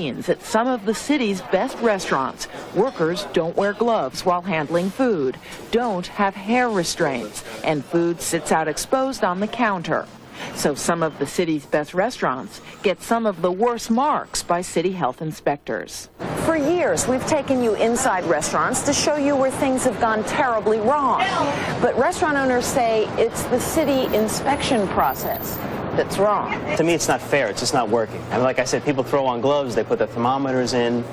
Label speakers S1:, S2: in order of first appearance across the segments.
S1: means at some of the city's best restaurants, workers don't wear gloves while handling food, don't have hair restraints, and food sits out exposed on the counter. So some of the city's best restaurants get some of the worst marks by city health inspectors.
S2: For years, we've taken you inside restaurants to show you where things have gone terribly wrong. But restaurant owners say it's the city inspection process that's wrong.
S3: To me, it's not fair. It's just not working. And like I said, people throw on gloves, they put the thermometers in,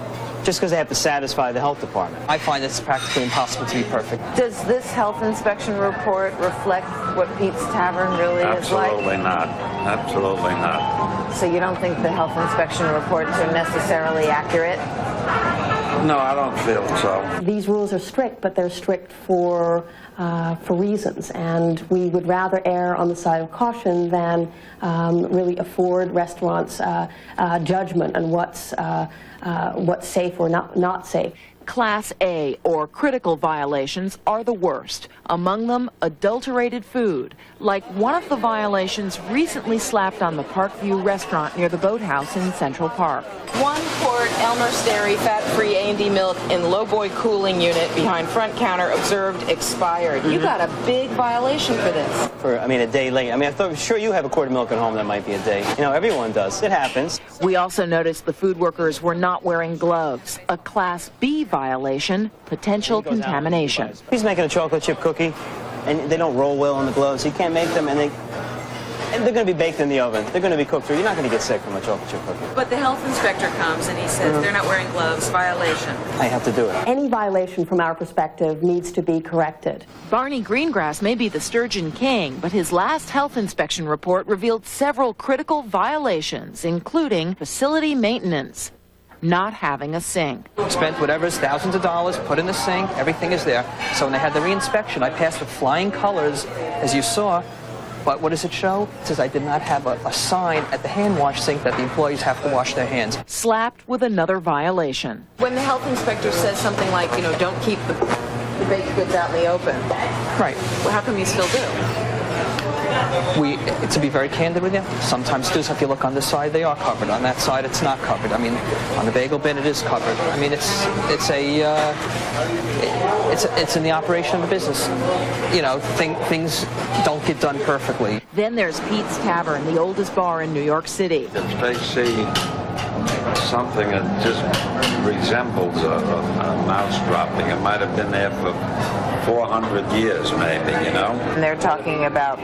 S3: just because they have to satisfy the health department.
S4: I find it's practically impossible to be perfect.
S2: Does this health inspection report reflect what Pete's Tavern really is like?
S5: Absolutely not. Absolutely not.
S2: So you don't think the health inspection reports are necessarily accurate?
S5: No, I don't feel so.
S6: These rules are strict, but they're strict for reasons, and we would rather err on the side of caution than really afford restaurants judgment on what's safe or not safe.
S1: Class A, or critical violations, are the worst. Among them, adulterated food, like one of the violations recently slapped on the Parkview restaurant near the Boathouse in Central Park.
S7: 1 quart Elmer's Dairy fat-free A&D milk in low boy cooling unit behind front counter observed expired. You got a big violation for this.
S3: A day late. I'm sure you have a quart of milk at home that might be a day. You know, everyone does. It happens.
S1: We also noticed the food workers were not wearing gloves, a Class B violation, potential contamination.
S3: He's making a chocolate chip cookie, and they don't roll well in the gloves. You can't make them, and they're going to be baked in the oven. They're going to be cooked through. You're not going to get sick from a chocolate chip cookie.
S7: But the health inspector comes and he says they're not wearing gloves, violation.
S3: I have to do it.
S6: Any violation from our perspective needs to be corrected.
S1: Barney Greengrass may be the sturgeon king, but his last health inspection report revealed several critical violations, including facility maintenance, not having a sink.
S4: Spent whatever's thousands of dollars, put in the sink, everything is there. So when they had the reinspection, I passed with flying colors, as you saw. But what does it show? It says I did not have a sign at the hand wash sink that the employees have to wash their hands.
S1: Slapped with another violation.
S7: When the health inspector says something like, you know, don't keep the baked goods out in the open.
S4: Right.
S7: Well, how come you still do?
S4: To be very candid with you, sometimes too, so if you look on this side, they are covered. On that side, it's not covered. I mean, on the bagel bin, it is covered. I mean, it's in the operation of the business. You know, things don't get done perfectly.
S1: Then there's Pete's Tavern, the oldest bar in New York City.
S5: If they see something that just resembles a mouse dropping, it might have been there for 400 years maybe, you know.
S2: And they're talking about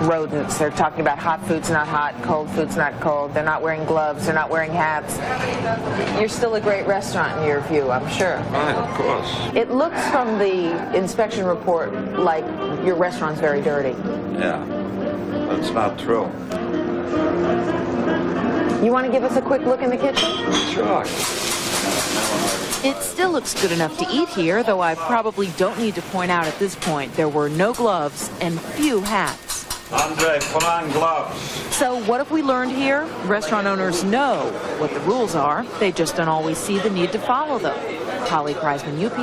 S2: rodents. They're talking about hot food's not hot, cold food's not cold. They're not wearing gloves. They're not wearing hats. You're still a great restaurant in your view, I'm sure.
S5: Right, of course.
S2: It looks from the inspection report like your restaurant's very dirty.
S5: Yeah, that's not true.
S2: You want to give us a quick look in the kitchen?
S5: Sure.
S1: It still looks good enough to eat here, though I probably don't need to point out at this point there were no gloves and few hats.
S5: Andre, put on gloves.
S1: So what have we learned here? Restaurant owners know what the rules are. They just don't always see the need to follow them. Kreisman, UPS.